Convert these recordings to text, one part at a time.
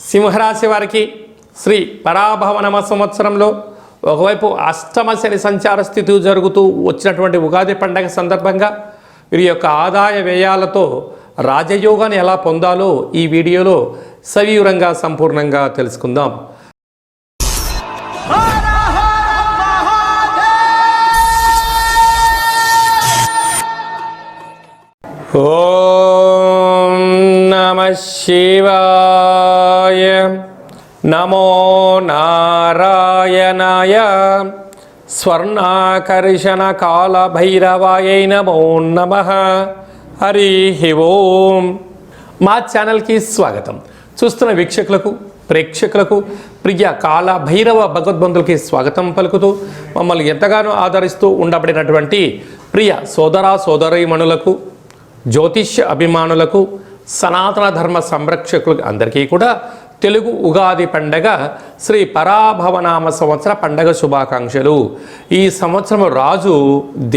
సింహరాశి వారికి శ్రీ పరాభవనామ సంవత్సరంలో ఒకవైపు అష్టమ శని సంచార స్థితి జరుగుతూ వచ్చినటువంటి ఉగాది పండగ సందర్భంగా వీరి యొక్క ఆదాయ వ్యయాలతో రాజయోగాన్ని ఎలా పొందాలో ఈ వీడియోలో సవివరంగా సంపూర్ణంగా తెలుసుకుందాం. ఓం నమః శివాయ. నమో నారాయణాయ. స్వర్ణాకర్షణ కాల భైరవాయై నమో నమః. హరి ఓం. మా ఛానల్కి స్వాగతం. చూస్తున్న వీక్షకులకు ప్రేక్షకులకు ప్రియ కాల భైరవ భగవద్బంధులకి స్వాగతం పలుకుతూ మమ్మల్ని ఎంతగానో ఆదరిస్తూ ఉండబడినటువంటి ప్రియ సోదర సోదరీమణులకు, జ్యోతిష్య అభిమానులకు, సనాతన ధర్మ సంరక్షకులకు అందరికీ కూడా తెలుగు ఉగాది పండగ శ్రీ పరాభవనామ సంవత్సర పండగ శుభాకాంక్షలు. ఈ సంవత్సరం రాజు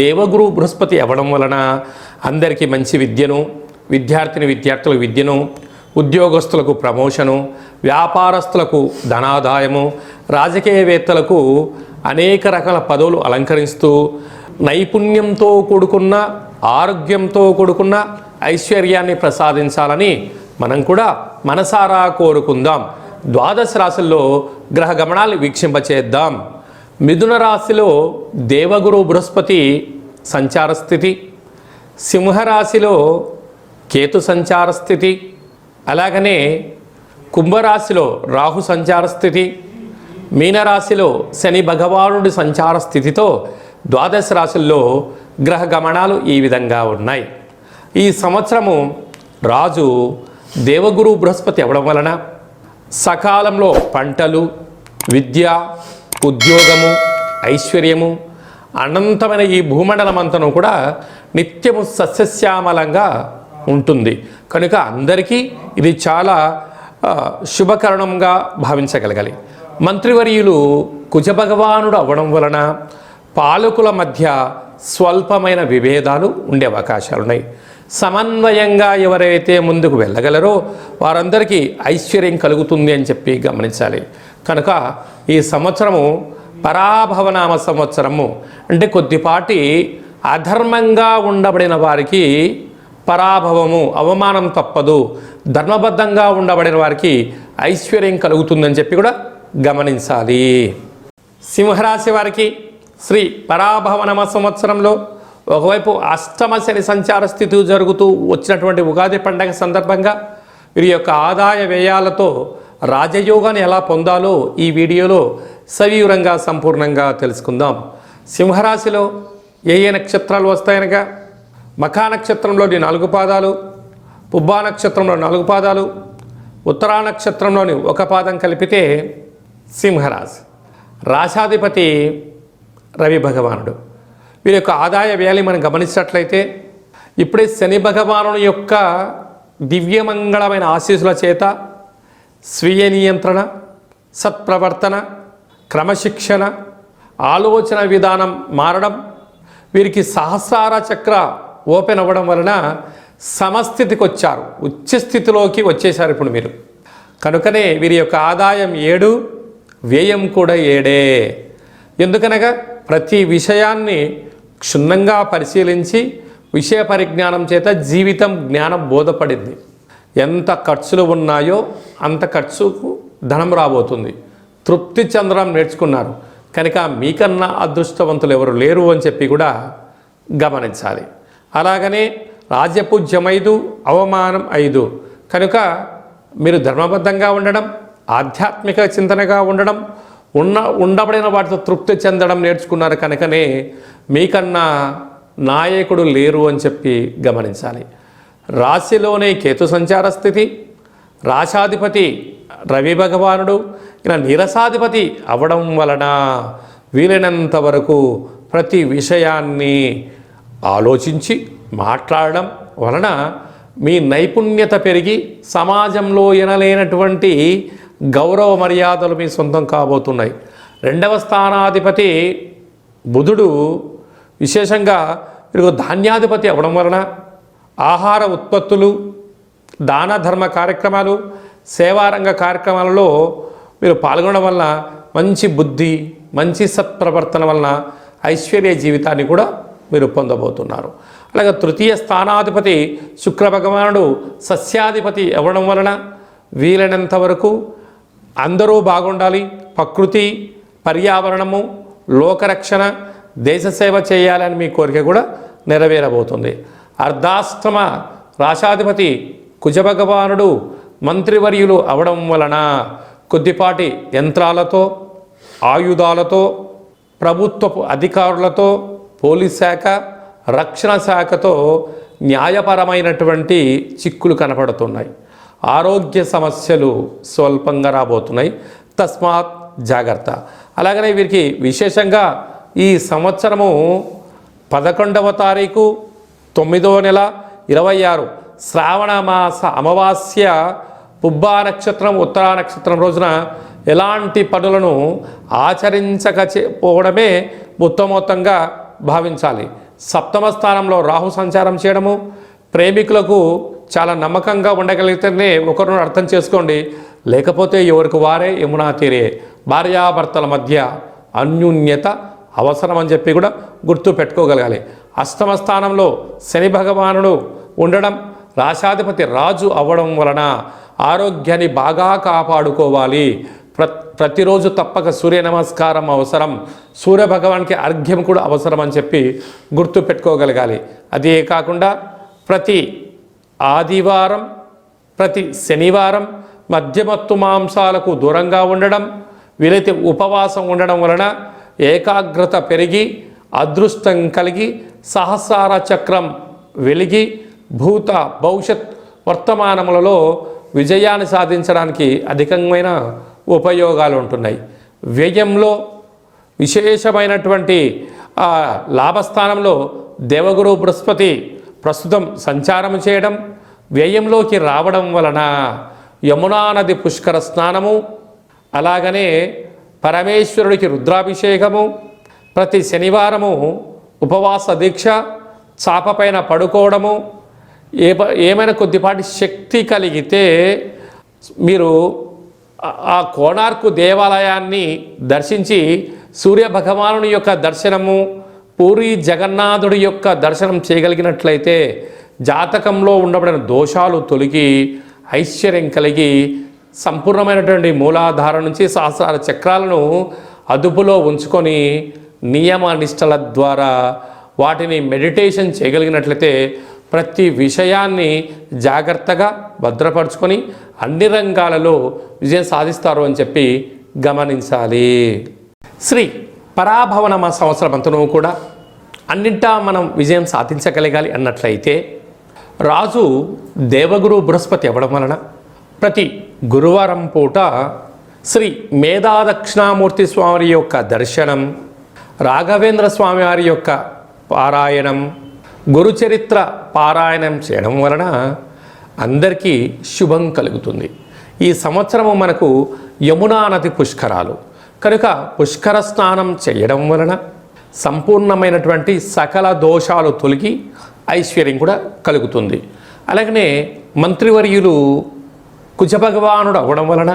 దేవగురు బృహస్పతి అవ్వడం వలన అందరికీ మంచి విద్యను, విద్యార్థులకు విద్యను, ఉద్యోగస్తులకు ప్రమోషను, వ్యాపారస్తులకు ధనాదాయము, రాజకీయవేత్తలకు అనేక రకాల పదవులు అలంకరిస్తూ నైపుణ్యంతో కూడుకున్న, ఆరోగ్యంతో కూడుకున్న ఐశ్వర్యాన్ని ప్రసాదించాలని మనం కూడా మనసారా కోరుకుందాం. ద్వాదశ రాశుల్లో గ్రహ గమనాలు వీక్షింపచేద్దాం. మిథున రాశిలో దేవగురు బృహస్పతి సంచార స్థితి, సింహరాశిలో కేతు సంచార స్థితి, అలాగనే కుంభరాశిలో రాహు సంచార స్థితి, మీనరాశిలో శని భగవానుడి సంచార స్థితితో ద్వాదశ రాశుల్లో గ్రహ గమనాలు ఈ విధంగా ఉన్నాయి. ఈ సంవత్సరము రాజు దేవగురు బృహస్పతి అవ్వడం వలన సకాలంలో పంటలు, విద్య, ఉద్యోగము, ఐశ్వర్యము, అనంతమైన ఈ భూమండలమంతను కూడా నిత్యము సస్యశ్యామలంగా ఉంటుంది. కనుక అందరికీ ఇది చాలా శుభకరణంగా భావించగలగాలి. మంత్రివర్యులు కుజభగవానుడు అవ్వడం వలన పాలకుల మధ్య స్వల్పమైన విభేదాలు ఉండే అవకాశాలున్నాయి. సమన్వయంగా ఎవరైతే ముందుకు వెళ్ళగలరో వారందరికీ ఐశ్వర్యం కలుగుతుంది అని చెప్పి గమనించాలి. కనుక ఈ సంవత్సరము పరాభవనామ సంవత్సరము అంటే కొద్దిపాటి అధర్మంగా ఉండబడిన వారికి పరాభవము, అవమానం తప్పదు. ధర్మబద్ధంగా ఉండబడిన వారికి ఐశ్వర్యం కలుగుతుందని చెప్పి కూడా గమనించాలి. సింహరాశి వారికి శ్రీ పరాభవనామ సంవత్సరంలో ఒకవైపు అష్టమ శని సంచార స్థితి జరుగుతూ వచ్చినటువంటి ఉగాది పండగ సందర్భంగా వీరి యొక్క ఆదాయ వ్యయాలతో రాజయోగాన్ని ఎలా పొందాలో ఈ వీడియోలో సవివరంగా సంపూర్ణంగా తెలుసుకుందాం. సింహరాశిలో ఏ నక్షత్రాలు వస్తాయనగా మఖా నక్షత్రంలోని 4 పాదాలు, పుబ్బా నక్షత్రంలో 4 పాదాలు, ఉత్తరా నక్షత్రంలోని 1 పాదం కలిపితే సింహరాశి. రాశాధిపతి రవి భగవానుడు. వీరి యొక్క ఆదాయ వ్యయాన్ని మనం గమనించినట్లయితే ఇప్పుడే శని భగవానుని యొక్క దివ్యమంగళమైన ఆశీస్సుల చేత స్వీయ నియంత్రణ, సత్ప్రవర్తన, క్రమశిక్షణ, ఆలోచన విధానం మారడం, వీరికి సహస్రార చక్ర ఓపెన్ అవ్వడం వలన సమస్థితికి వచ్చారు, ఉచ్చస్థితిలోకి వచ్చేశారు ఇప్పుడు మీరు. కనుకనే వీరి యొక్క ఆదాయం 7, వ్యయం కూడా 7. ఎందుకనగా ప్రతి విషయాన్ని క్షుణ్ణంగా పరిశీలించి విషయ పరిజ్ఞానం చేత జీవితం జ్ఞానం బోధపడింది. ఎంత ఖర్చులు ఉన్నాయో అంత ఖర్చుకు ధనం రాబోతుంది. తృప్తి చెందడం నేర్చుకున్నారు. కనుక మీకన్నా అదృష్టవంతులు ఎవరు లేరు అని చెప్పి కూడా గమనించాలి. అలాగనే రాజ్యపూజ్యం 5, అవమానం 5. కనుక మీరు ధర్మబద్ధంగా ఉండడం, ఆధ్యాత్మిక చింతనగా ఉండడం, ఉండబడిన వాటితో తృప్తి చెందడం నేర్చుకున్నారు. కనుకనే మీకన్నా నాయకుడు లేరు అని చెప్పి గమనించాలి. రాశిలోనే కేతు సంచార స్థితి, రాశాధిపతి రవి భగవానుడు ఇలా నీరసాధిపతి అవ్వడం వలన వీలైనంత వరకు ప్రతి విషయాన్ని ఆలోచించి మాట్లాడడం వలన మీ నైపుణ్యత పెరిగి సమాజంలో ఎనలేనటువంటి గౌరవ మర్యాదలు మీ సొంతం కాబోతున్నాయి. 2వ స్థానాధిపతి బుధుడు విశేషంగా వీరికి ధాన్యాధిపతి అవ్వడం వలన ఆహార ఉత్పత్తులు, దాన ధర్మ కార్యక్రమాలు, సేవారంగ కార్యక్రమాలలో మీరు పాల్గొనడం వల్ల మంచి బుద్ధి, మంచి సత్ప్రవర్తన వలన ఐశ్వర్య జీవితాన్ని కూడా మీరు పొందబోతున్నారు. అలాగే తృతీయ స్థానాధిపతి శుక్ర భగవానుడు సస్యాధిపతి అవ్వడం వలన వీలైనంత వరకు అందరూ బాగుండాలి, ప్రకృతి, పర్యావరణము, లోకరక్షణ, దేశసేవ చేయాలని మీ కోరిక కూడా నెరవేరబోతుంది. అర్ధాష్టమ రాశాధిపతి కుజభగవానుడు మంత్రివర్యులు అవడం వలన కొద్దిపాటి యంత్రాలతో, ఆయుధాలతో, ప్రభుత్వపు అధికారులతో, పోలీస్ శాఖ, రక్షణ శాఖతో న్యాయపరమైనటువంటి చిక్కులు కనపడుతున్నాయి. ఆరోగ్య సమస్యలు స్వల్పంగా రాబోతున్నాయి, తస్మాత్ జాగ్రత్త. అలాగనే వీరికి విశేషంగా ఈ సంవత్సరము 11వ తారీఖు 9వ నెల 26 శ్రావణ మాస అమావాస్య పుబ్బా నక్షత్రం, ఉత్తరా నక్షత్రం రోజున ఎలాంటి పనులను ఆచరించకపోవడమే ఉత్తమోత్తంగా భావించాలి. సప్తమ స్థానంలో రాహు సంచారం చేయడము, ప్రేమికులకు చాలా నమ్మకంగా ఉండగలిగితేనే ఒకరిని అర్థం చేసుకోండి, లేకపోతే ఎవరికి వారే యమునా తీరే. భార్యాభర్తల మధ్య అన్యోన్యత అవసరం అని చెప్పి కూడా గుర్తు పెట్టుకోగలగాలి. అష్టమ స్థానంలో శని భగవానుడు ఉండడం, రాశాధిపతి రాజు అవ్వడం వలన ఆరోగ్యాన్ని బాగా కాపాడుకోవాలి. ప్రతిరోజు తప్పక సూర్య నమస్కారం అవసరం, సూర్య భగవానికి అర్ఘ్యం కూడా అవసరం అని చెప్పి గుర్తు పెట్టుకోగలగాలి. అదే కాకుండా ప్రతి ఆదివారం, ప్రతి శనివారం మధ్యమత్తు మాంసాలకు దూరంగా ఉండడం, వీలైతే ఉపవాసం ఉండడం వలన ఏకాగ్రత పెరిగి, అదృష్టం కలిగి, సహస్రార చక్రం వెలిగి, భూత భవిష్యత్ వర్తమానములలో విజయాన్ని సాధించడానికి అధికమైన ఉపయోగాలు ఉంటున్నాయి. వ్యయంలో విశేషమైనటువంటి లాభస్థానంలో దేవగురు బృహస్పతి ప్రస్తుతం సంచారం చేయడం, వ్యయంలోకి రావడం వలన యమునా నది పుష్కర స్నానము, అలాగనే పరమేశ్వరుడికి రుద్రాభిషేకము, ప్రతి శనివారము ఉపవాస దీక్ష, చాపపైన పడుకోవడము, ఏమైనా కొద్దిపాటి శక్తి కలిగితే మీరు ఆ కోణార్కు దేవాలయాన్ని దర్శించి సూర్య భగవానుని యొక్క దర్శనము, పూరి జగన్నాథుడి యొక్క దర్శనం చేయగలిగినట్లయితే జాతకంలో ఉండబడిన దోషాలు తొలగి ఐశ్వర్యం కలిగి సంపూర్ణమైనటువంటి మూలాధారం నుంచి సహస్రార చక్రాలను అదుపులో ఉంచుకొని నియమ నిష్టల ద్వారా వాటిని మెడిటేషన్ చేయగలిగినట్లయితే ప్రతి విషయాన్ని జాగ్రత్తగా భద్రపరుచుకొని అన్ని రంగాలలో విజయం సాధిస్తారు అని చెప్పి గమనించాలి. శ్రీ పరాభవనమ సంవత్సరమంతను కూడా అన్నింటా మనం విజయం సాధించగలగాలి అన్నట్లయితే రాజు దేవగురు బృహస్పతి అవ్వడం వలన ప్రతి గురువారం పూట శ్రీ మేధాదక్షిణామూర్తి స్వామి యొక్క దర్శనం, రాఘవేంద్ర స్వామి వారి యొక్క పారాయణం, గురుచరిత్ర పారాయణం చేయడం వలన అందరికీ శుభం కలుగుతుంది. ఈ సంవత్సరము మనకు యమునా నది పుష్కరాలు కనుక పుష్కర స్నానం చేయడం వలన సంపూర్ణమైనటువంటి సకల దోషాలు తొలగి ఐశ్వర్యం కూడా కలుగుతుంది. అలాగనే మంత్రివర్యులు కుజభగవానుడు అవ్వడం వలన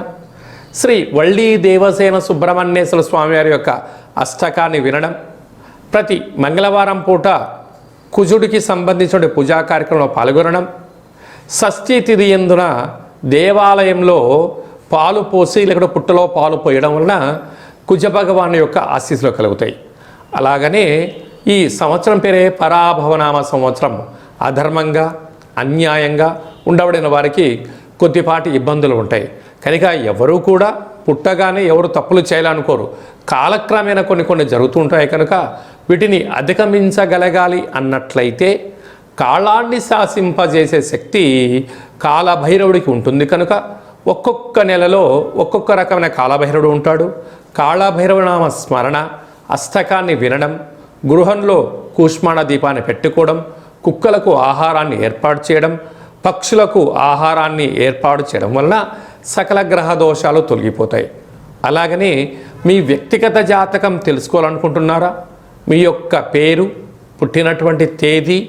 శ్రీ వళ్ళీ దేవసేన సుబ్రహ్మణ్యేశ్వర స్వామివారి యొక్క అష్టకాన్ని వినడం, ప్రతి మంగళవారం పూట కుజుడికి సంబంధించిన పూజా కార్యక్రమంలో పాల్గొనడం, షష్ఠీ తిథి యందున దేవాలయంలో పాలు పోసి లేకపోతే పుట్టలో పాలు పోయడం వలన కుజభగవాను యొక్క ఆశీస్సులు కలుగుతాయి. అలాగనే ఈ సంవత్సరం పేరే పరాభవనామ సంవత్సరం. అధర్మంగా, అన్యాయంగా ఉండబడిన వారికి కొద్దిపాటి ఇబ్బందులు ఉంటాయి. కనుక ఎవరు కూడా పుట్టగానే ఎవరు తప్పులు చేయాలనుకోరు. కాలక్రమేణా కొన్ని జరుగుతూ ఉంటాయి. కనుక వీటిని అధిగమించగలగాలి అన్నట్లయితే కాలాన్ని శాసింపజేసే శక్తి కాలభైరవుడికి ఉంటుంది. కనుక ఒక్కొక్క నెలలో ఒక్కొక్క రకమైన కాలభైరవుడు ఉంటాడు. కాళభైరవ నామ స్మరణ, అష్టకాన్ని వినడం, గృహంలో కూష్మాణ దీపాన్ని పెట్టుకోవడం, కుక్కలకు ఆహారాన్ని ఏర్పాటు చేయడం, పక్షులకు ఆహారాన్ని ఏర్పాటు చేయడం వలన సకల గ్రహ దోషాలు తొలగిపోతాయి. అలాగనే మీ వ్యక్తిగత జాతకం తెలుసుకోవాలనుకుంటున్నారా? మీ యొక్క పేరు, పుట్టినటువంటి తేదీ,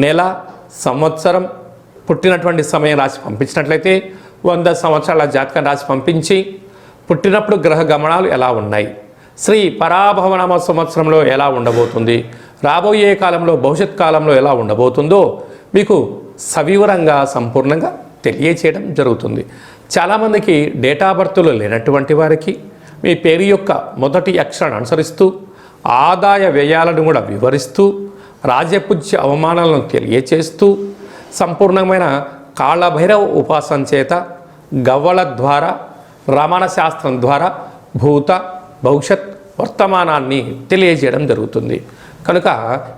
నెల, సంవత్సరం, పుట్టినటువంటి సమయం రాసి పంపించినట్లయితే 100 సంవత్సరాల జాతకం రాసి పంపించి పుట్టినప్పుడు గ్రహ గమనాలు ఎలా ఉన్నాయి, శ్రీ పరాభవనామ సంవత్సరంలో ఎలా ఉండబోతుంది, రాబోయే కాలంలో భవిష్యత్ కాలంలో ఎలా ఉండబోతుందో మీకు సవివరంగా సంపూర్ణంగా తెలియచేయడం జరుగుతుంది. చాలామందికి డేటా బర్త్లు లేనటువంటి వారికి మీ పేరు యొక్క మొదటి అక్షరాన్ని అనుసరిస్తూ ఆదాయ వ్యయాలను కూడా వివరిస్తూ రాజపూజ్య అవమానాలను తెలియచేస్తూ సంపూర్ణమైన కాళభైరవ ఉపాసన చేత గవ్వల ద్వారా రమణ శాస్త్రం ద్వారా భూత భవిష్యత్ వర్తమానాన్ని తెలియజేయడం జరుగుతుంది. కనుక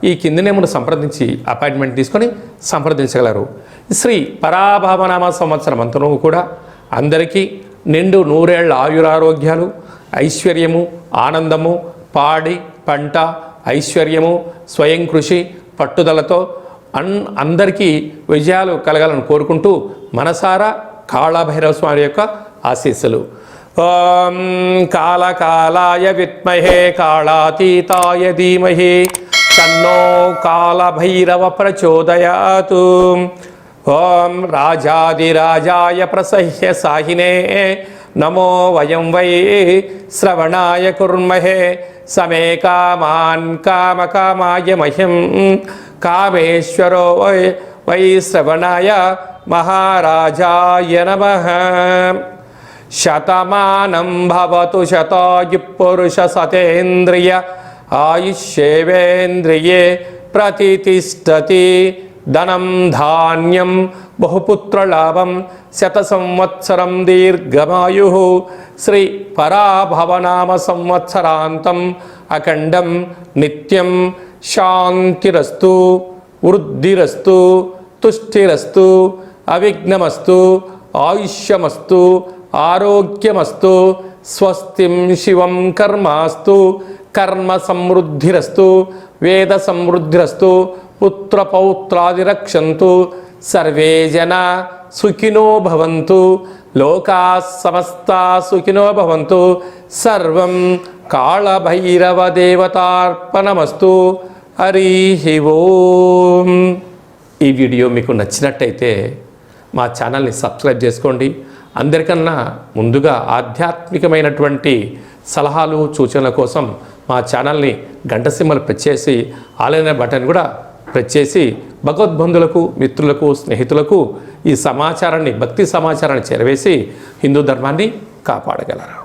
ఈ కింది నెంబర్ను సంప్రదించి అపాయింట్మెంట్ తీసుకొని సంప్రదించగలరు. శ్రీ పరాభవనామ సంవత్సరం అంతనూ కూడా అందరికీ నిండు 100 ఏళ్ల ఆయురారోగ్యాలు, ఐశ్వర్యము, ఆనందము, పాడి పంట, ఐశ్వర్యము, స్వయం కృషి, పట్టుదలతో అందరికీ విజయాలు కలగాలని కోరుకుంటూ మనసారా కాళభైరవ స్వామి యొక్క ఆశీస్సులు. ఓం కాళకాలాయ విద్మహే కాళాతీతాయ ధీమహి తన్నో కాళభైరవ ప్రచోదయాతు. ఓం రాజాదిరాజాయ ప్రసహ్య సాహినే నమో వయం వై శ్రవణాయ కుర్మహే సమే కామాన్ కామకామాయ మహ్యం కామేశ్వరో వై శ్రవణాయ మహారాజాయ నమః. శతమానం భవతు శతాయు పురుష సతేంద్రియ ఆయుష్యేవేంద్రియే ప్రతితిష్టతి. ధనం ధాన్యం బహుపుత్రలాభం శత సంవత్సరం దీర్ఘమాయు. శ్రీ పరాభవనామ సంవత్సరాంతం అఖండం నిత్యం శాంతిరస్తు, వృద్ధిరస్తు, తుష్టిరస్తు, అవిఘ్నమస్తు, ఆయుష్యమస్తు, ఆరోగ్యమస్తు. స్వస్తిం శివం కర్మాస్తు. కర్మ సమృద్ధిరస్తు, వేద సమృద్ధిరస్తు, పుత్రపౌత్రాదిరక్షంతు. సర్వే జనా సుఖినో భవంతు. లోకా సమస్తా సుఖినో భవంతు. సర్వం కాళభైరవ దేవతార్పణమస్తు. హరి ఓం. ఈ వీడియో మీకు నచ్చినట్టయితే మా ఛానల్ని సబ్స్క్రైబ్ చేసుకోండి. అందరికన్నా ముందుగా ఆధ్యాత్మికమైనటువంటి సలహాలు సూచనల కోసం మా ఛానల్ని గంట సింబల్ ప్రెస్ చేసి ఆలైన బటన్ కూడా ప్రెస్ చేసి భగవద్బంధులకు, మిత్రులకు, స్నేహితులకు ఈ సమాచారాన్ని, భక్తి సమాచారాన్ని చేరవేసి హిందూ ధర్మాన్ని కాపాడగలరు.